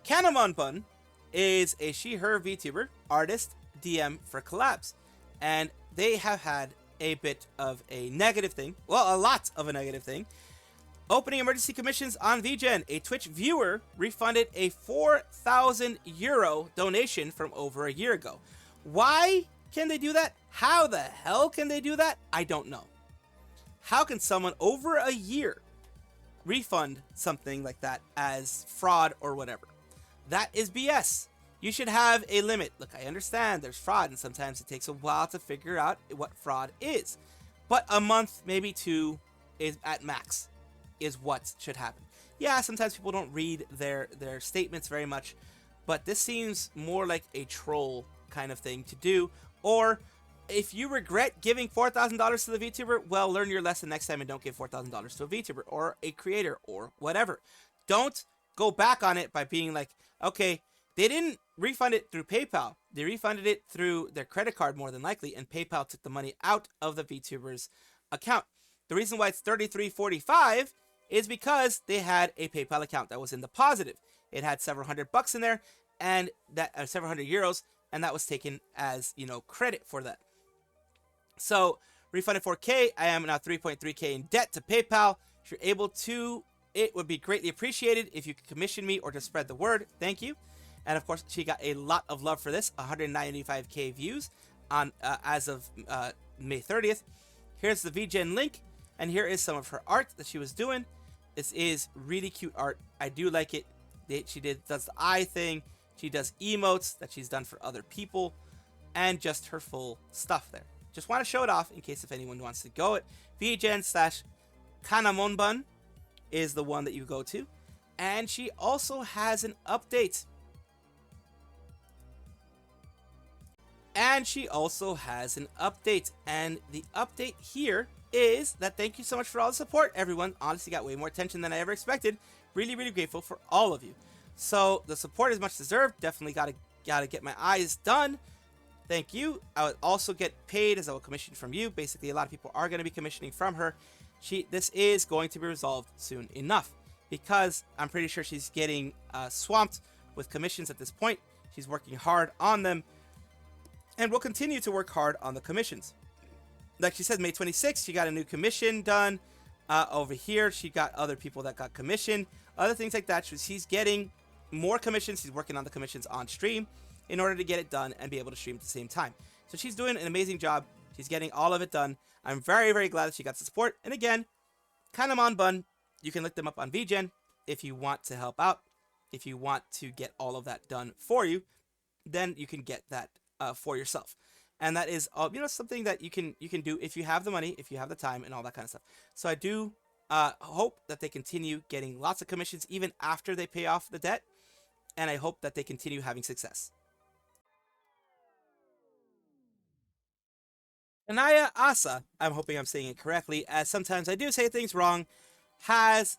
Kanna is a she/her VTuber, artist, DM for collabs, and they have had a bit of a negative thing, well, a lot of a negative thing. Opening emergency commissions on VGen, a Twitch viewer refunded a 4,000 euro donation from over a year ago. Why can they do that? How the hell can they do that? I don't know. How can someone over a year refund something like that as fraud or whatever? That is BS. You should have a limit. Look, I understand there's fraud, and sometimes it takes a while to figure out what fraud is. But a month, maybe 2, is at max, is what should happen. Yeah, sometimes people don't read their statements very much, but this seems more like a troll kind of thing to do. Or if you regret giving $4,000 to the VTuber, well, learn your lesson next time and don't give $4,000 to a VTuber or a creator or whatever. Don't go back on it by being like, okay, they didn't refund it through PayPal. They refunded it through their credit card more than likely, and PayPal took the money out of the VTuber's account. The reason why it's $33.45 is because they had a PayPal account that was in the positive. It had several $100 in there, and that several hundred euros, and that was taken as, you know, credit for that. So refunded 4K. I am now 3.3K in debt to PayPal. If you're able to, it would be greatly appreciated if you could commission me or just spread the word. Thank you. And of course, she got a lot of love for this. 195K views on as of May 30th. Here's the VGen link, and here is some of her art that she was doing. This is really cute art. I do like it. She does the eye thing. She does emotes that she's done for other people, and just her full stuff there. Just want to show it off in case if anyone wants to go it. VGen/Kannamonbun is the one that you go to. And she also has an update. And the update here is that thank you so much for all the support, everyone. Honestly, got way more attention than I ever expected. Really, really grateful for all of you. So the support is much deserved. Definitely gotta get my eyes done. Thank you. I would also get paid as I will commission from you. Basically, a lot of people are going to be commissioning from her. This is going to be resolved soon enough, because I'm pretty sure she's getting swamped with commissions at this point. She's working hard on them, and will continue to work hard on the commissions. Like she said, May 26th, she got a new commission done. Over here, she got other people that got commissioned. Other things like that. She's getting more commissions. She's working on the commissions on stream in order to get it done and be able to stream at the same time. So she's doing an amazing job. She's getting all of it done. I'm very, very glad that she got the support. And again, Kannamonbun, you can look them up on VGen if you want to help out. If you want to get all of that done for you, then you can get that for yourself. And that is, you know, something that you can do if you have the money, if you have the time, and all that kind of stuff. So I do hope that they continue getting lots of commissions even after they pay off the debt, and I hope that they continue having success. Kanaia Asa, I'm hoping I'm saying it correctly, as sometimes I do say things wrong, has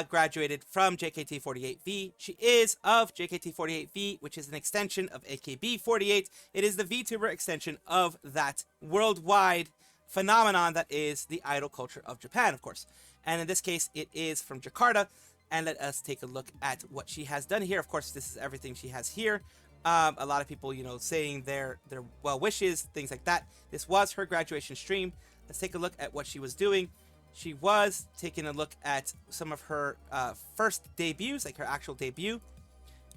graduated from JKT48V. She is of JKT48V, which is an extension of AKB48. It is the VTuber extension of that worldwide phenomenon that is the idol culture of Japan, of course. And in this case, it is from Jakarta. And let us take a look at what she has done here. Of course, this is everything she has here. A lot of people, you know, saying their well wishes, things like that. This was her graduation stream. Let's take a look at what she was doing. She was taking a look at some of her first debuts, like her actual debut,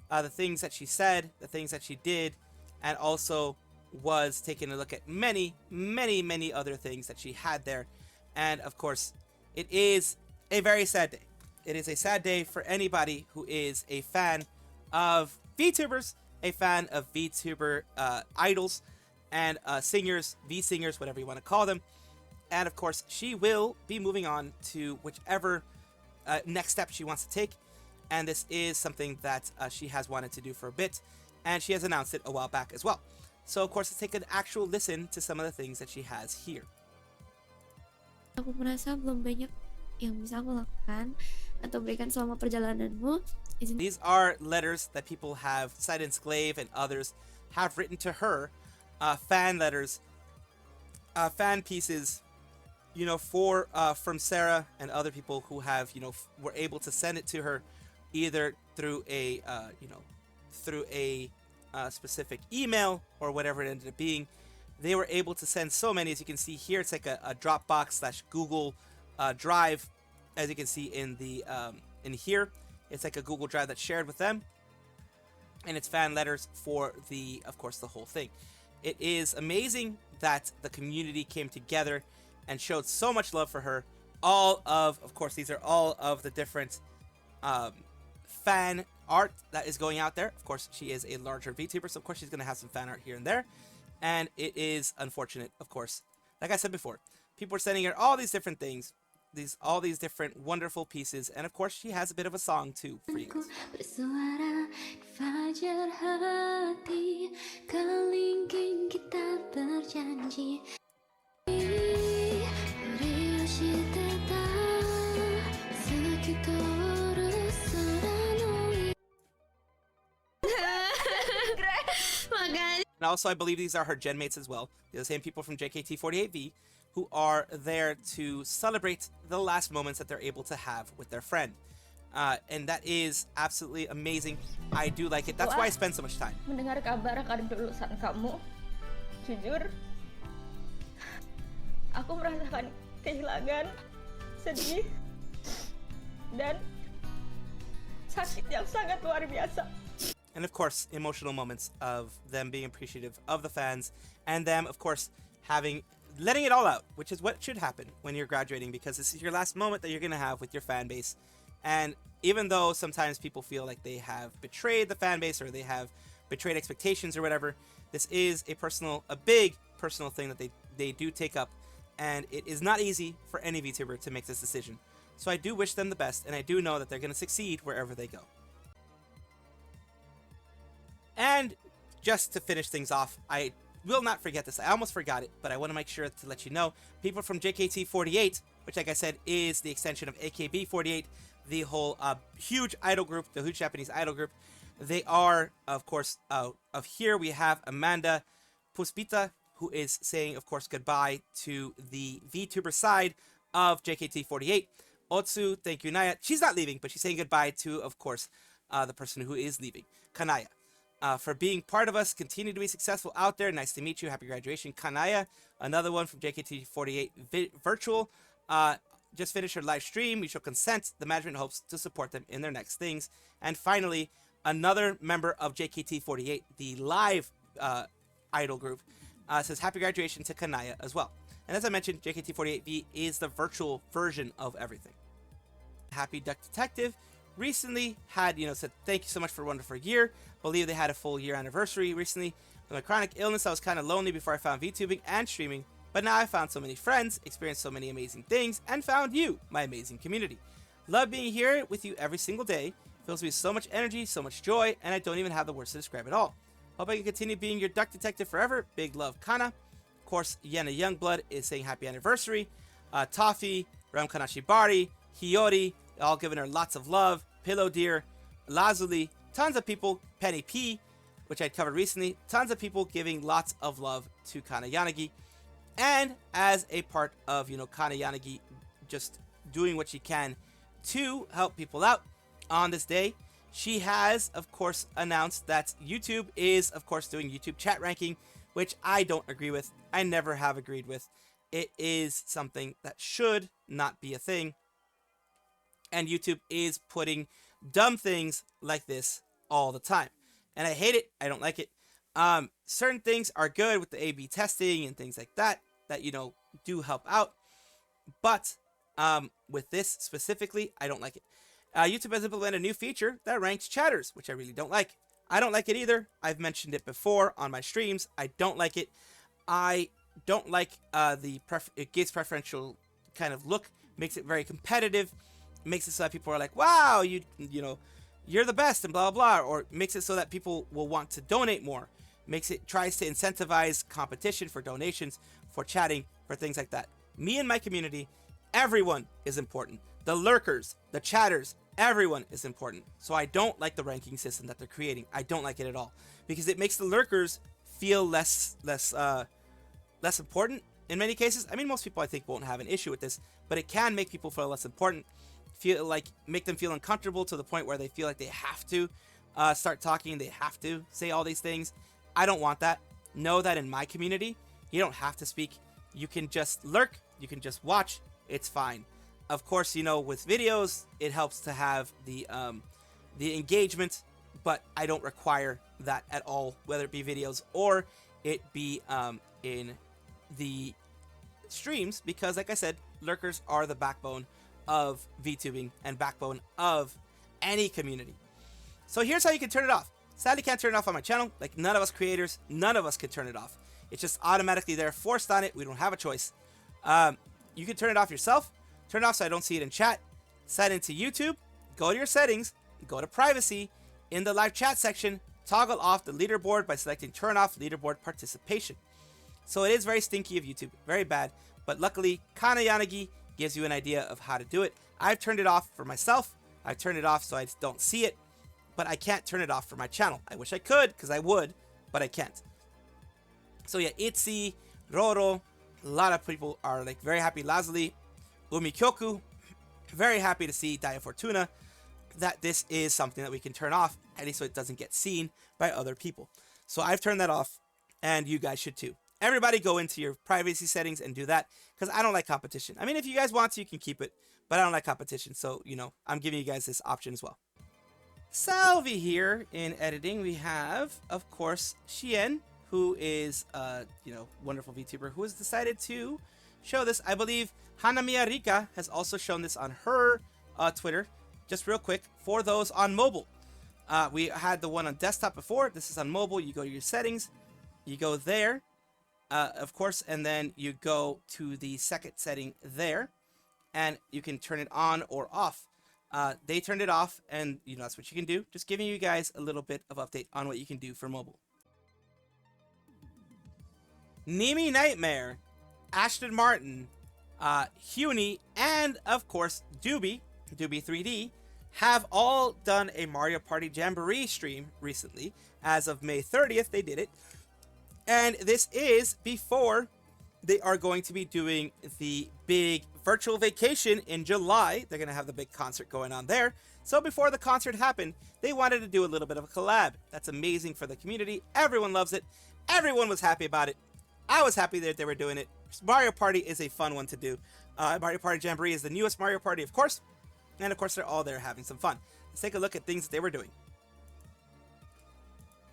the things that she said, the things that she did, and also was taking a look at many, many, many other things that she had there. And of course, it is a very sad day. It is a sad day for anybody who is a fan of VTubers, a fan of VTuber idols, and singers, V-singers, whatever you want to call them. And of course, she will be moving on to whichever next step she wants to take. And this is something that she has wanted to do for a bit. And she has announced it a while back as well. So of course, let's take an actual listen to some of the things that she has here. Aku merasa belum banyak yang bisa aku lakukan atau berikan selama perjalananmu. These are letters that people have, Silent Slave and others, have written to her. Fan letters, fan pieces, for from Sarah and other people who have, were able to send it to her either through a, through a specific email or whatever it ended up being. They were able to send so many, as you can see here. It's like a Dropbox / Google Drive, as you can see in the in here. It's like a Google Drive that's shared with them, and it's fan letters for of course, the whole thing. It is amazing that the community came together and showed so much love for her. Of course, these are all of the different fan art that is going out there. Of course, she is a larger VTuber, so of course she's going to have some fan art here and there. And it is unfortunate, of course. Like I said before, people are sending her all these different things, all these different wonderful pieces, and of course she has a bit of a song too for you guys. Bersuara fajar hati, kelingking kita berjanji. And also, I believe these are her genmates as well. They're the same people from JKT48V who are there to celebrate the last moments that they're able to have with their friend. And that is absolutely amazing. I do like it. That's why I spend so much time. Mendengar kabar akan kelulusan kamu, jujur, aku merasakan kehilangan, sedih, dan sakit yang sangat luar biasa. And of course, emotional moments of them being appreciative of the fans, and them, of course, letting it all out, which is what should happen when you're graduating, because this is your last moment that you're going to have with your fan base. And even though sometimes people feel like they have betrayed the fan base or they have betrayed expectations or whatever, this is a big personal thing that they do take up, and it is not easy for any VTuber to make this decision. So I do wish them the best, and I do know that they're going to succeed wherever they go. And just to finish things off, I will not forget this. I almost forgot it, but I want to make sure to let you know. People from JKT48, which, like I said, is the extension of AKB48, the whole huge idol group, the huge Japanese idol group. They are, of course, of here we have Amanda Puspita, who is saying, of course, goodbye to the VTuber side of JKT48. Otsu, thank you, Naya. She's not leaving, but she's saying goodbye to, of course, the person who is leaving, Kanaia. For being part of us, continue to be successful out there. Nice to meet you. Happy graduation. Kanaia, another one from JKT48 Virtual, just finished her live stream. We show consent. The management hopes to support them in their next things. And finally, another member of JKT48, the live idol group, says happy graduation to Kanaia as well. And as I mentioned, JKT48V is the virtual version of everything. Happy Duck Detective recently had, said thank you so much for a wonderful year. Believe they had a full year anniversary recently. With my chronic illness, I was kind of lonely before I found VTubing and streaming, but now I found so many friends, experienced so many amazing things, and found you, my amazing community. Love being here with you every single day. Fills me with so much energy, so much joy, and I don't even have the words to describe it all. Hope I can continue being your duck detective forever. Big love, Kanna. Of course, Yena Youngblood is saying happy anniversary. Toffee, Ram Kanashibari, Hiyori, all giving her lots of love. Pillow Deer, Lazuli, tons of people. Penny P, which I covered recently. Tons of people giving lots of love to Kanna Yanagi. And as a part of, Kanna Yanagi just doing what she can to help people out on this day, she has, of course, announced that YouTube is, of course, doing YouTube chat ranking, which I don't agree with. I never have agreed with. It is something that should not be a thing. And YouTube is putting dumb things like this all the time. And I hate it. I don't like it. Certain things are good with the A/B testing and things like that, do help out. But with this specifically, I don't like it. YouTube has implemented a new feature that ranks chatters, which I really don't like. I don't like it either. I've mentioned it before on my streams. I don't like it. I don't like it gives preferential kind of look, makes it very competitive, makes it so that people are like, wow, you're the best and blah, blah, blah, or makes it so that people will want to donate more. Tries to incentivize competition for donations, for chatting, for things like that. Me and my community, everyone is important. The lurkers, the chatters, everyone is important. So I don't like the ranking system that they're creating. I don't like it at all, because it makes the lurkers feel less important, in many cases. I mean, most people I think won't have an issue with this, but it can make people feel less important, make them feel uncomfortable to the point where they feel like they have to start talking, they have to say all these things. I don't want that. Know that in my community, you don't have to speak. You can just lurk, you can just watch, it's fine. Of course, you know, with videos, it helps to have the engagement, but I don't require that at all, whether it be videos or it be in the streams, because like I said, lurkers are the backbone of VTubing and backbone of any community. So here's how you can turn it off. Sadly, can't turn it off on my channel. Like, none of us creators, none of us can turn it off. It's just automatically there, forced on it. We don't have a choice. You can turn it off yourself. Turn it off so I don't see it in chat. Set into YouTube. Go to your settings. Go to privacy. In the live chat section, toggle off the leaderboard by selecting turn off leaderboard participation. So it is very stinky of YouTube. Very bad. But luckily, Kanaia gives you an idea of how to do it. I've turned it off for myself. I've turned it off so I don't see it. But I can't turn it off for my channel. I wish I could, because I would, but I can't. So yeah, Itzy, Roro, a lot of people are like very happy. Lazuli, Umikyoku, very happy to see Dia Fortuna that this is something that we can turn off, at least so it doesn't get seen by other people. So I've turned that off, and you guys should too. Everybody go into your privacy settings and do that, because I don't like competition. I mean, if you guys want to, you can keep it, but I don't like competition. So, you know, I'm giving you guys this option as well. Salvi here in editing. We have, of course, Shien, who is, you know, wonderful VTuber who has decided to show this. I believe Hanamiya Rika has also shown this on her Twitter. Just real quick, for those on mobile. We had the one on desktop before. This is on mobile. You go to your settings. You go there, of course, and then you go to the second setting there, and you can turn it on or off. They turned it off, and you know that's what you can do. Just giving you guys a little bit of update on what you can do for mobile. Nimi Nightmare, Ashton Martin, Huni, and of course Dooby 3D have all done a Mario Party Jamboree stream recently. As of May 30th, they did it. And this is before they are going to be doing the big virtual vacation in July. They're going to have the big concert going on there. So before the concert happened, they wanted to do a little bit of a collab. That's amazing for the community. Everyone loves it. Everyone was happy about it. I was happy that they were doing it. Mario Party is a fun one to do. Mario Party Jamboree is the newest Mario Party, of course. And of course, they're all there having some fun. Let's take a look at things that they were doing.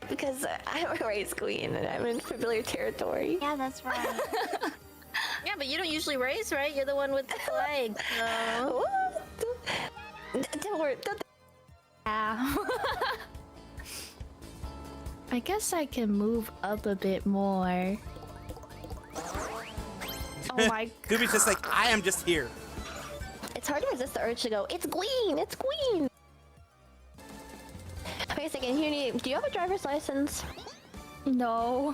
Because I'm a race queen and I'm in familiar territory. Yeah, that's right. Yeah, but you don't usually race, right? You're the one with the flag. So. Don't worry. Yeah. I guess I can move up a bit more. Oh my Dooby's just like, I am just here. It's hard to resist the urge to go, it's Queen! It's Queen! Wait a second, Huni, do you have a driver's license? No.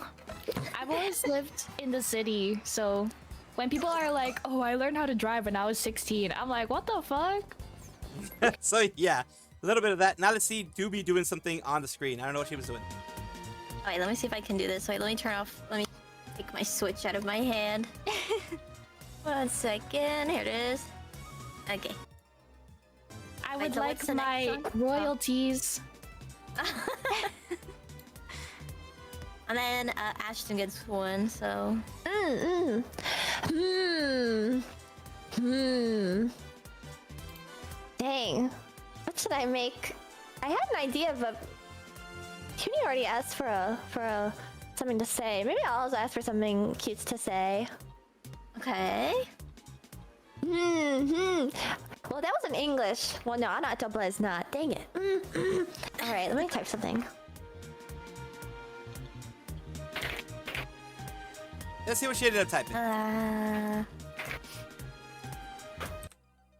I've always lived in the city, so when people are like, oh, I learned how to drive when I was 16, I'm like, what the fuck? So yeah, a little bit of that. Now let's see Dooby doing something on the screen. I don't know what she was doing. Alright, let me see if I can do this. Wait, let me turn off. Let me take my Switch out of my hand. 1 second. Here it is. Okay. I Wait, would so like what's the next my one? royalties. And then Ashton gets one, so. Dang. What should I make? I had an idea, but Huni already asked for something to say. Maybe I'll also ask for something cute to say. Okay. Well, that was in English. Well, no, Anatoba is not. Dang it. Alright, let me type something. Let's see what she ended up typing.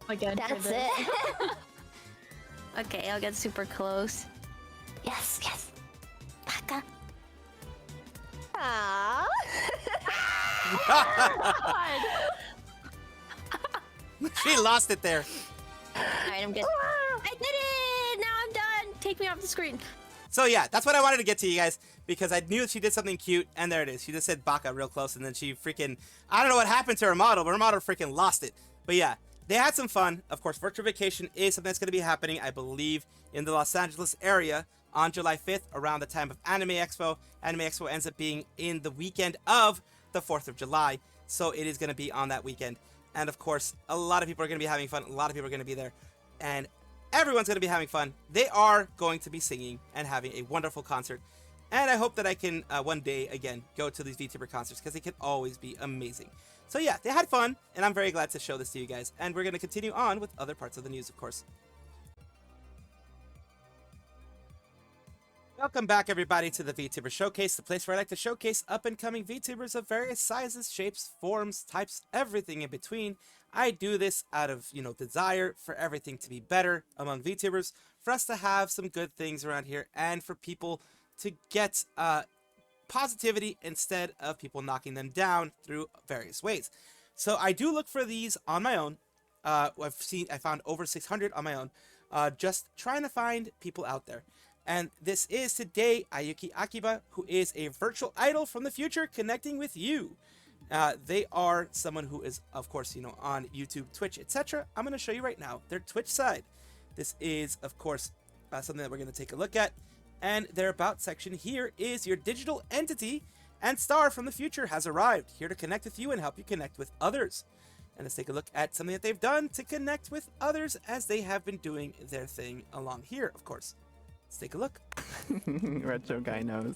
Again, That's it. Okay, I'll get super close. Yes, yes. Baka. Aww. She lost it there. Alright, I'm good. I did it! Now I'm done! Take me off the screen. So yeah, that's what I wanted to get to you guys. because I knew she did something cute, and there it is. She just said Baka real close, and then she freaking, I don't know what happened to her model, but her model freaking lost it. But yeah, they had some fun. Of course, Virtual Vacation is something that's going to be happening, I believe, in the Los Angeles area on July 5th, around the time of Anime Expo. Anime Expo ends up being in the weekend of the 4th of July, so it is going to be on that weekend. And of course, a lot of people are going to be having fun. A lot of people are going to be there, and everyone's going to be having fun. They are going to be singing and having a wonderful concert. And I hope that I can one day, again, go to these VTuber concerts, because they can always be amazing. So yeah, they had fun, and I'm very glad to show this to you guys. And we're going to continue on with other parts of the news, of course. Welcome back, everybody, to the VTuber Showcase, the place where I like to showcase up-and-coming VTubers of various sizes, shapes, forms, types, everything in between. I do this out of, desire for everything to be better among VTubers, for us to have some good things around here, and for people to get positivity instead of people knocking them down through various ways. So I do look for these on my own. I found over 600 on my own, just trying to find people out there. And this is today Ayuki Akiba, who is a virtual idol from the future, connecting with you. They are someone who is, of course, on YouTube, Twitch, etc. I'm going to show you right now their Twitch side. This is, of course, something that we're going to take a look at. And their About section here is your digital entity, and Star from the future has arrived, here to connect with you and help you connect with others. And let's take a look at something that they've done to connect with others as they have been doing their thing along here, of course. Let's take a look. Retro guy knows.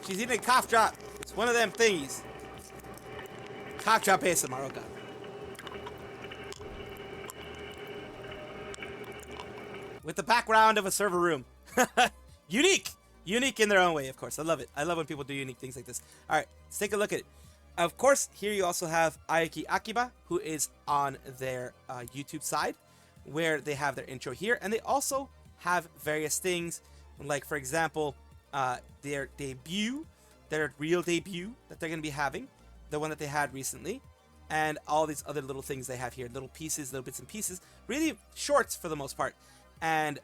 She's eating a cough drop. It's one of them thingies. Cough drop ASMR, oh god. With the background of a server room. Unique! Unique in their own way, of course. I love it. I love when people do unique things like this. Alright, let's take a look at it. Of course, here you also have Ayuki Akiba, who is on their YouTube side, where they have their intro here. And they also have various things, like, for example, their debut, their real debut that they're going to be having, the one that they had recently, and all these other little things they have here, little pieces, little bits and pieces, really shorts for the most part. And,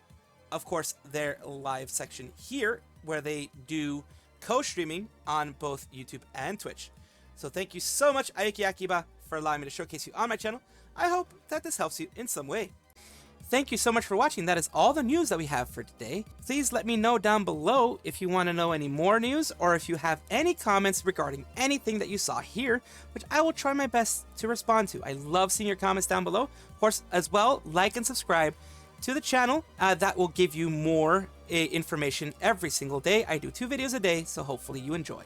of course, their live section here, where they do co-streaming on both YouTube and Twitch. So thank you so much, Ayuki Akiba, for allowing me to showcase you on my channel. I hope that this helps you in some way. Thank you so much for watching. That is all the news that we have for today. Please let me know down below if you want to know any more news, or if you have any comments regarding anything that you saw here, which I will try my best to respond to. I love seeing your comments down below. Of course, as well, like and subscribe to the channel. That will give you more information every single day. I do 2 videos a day, so hopefully you enjoy.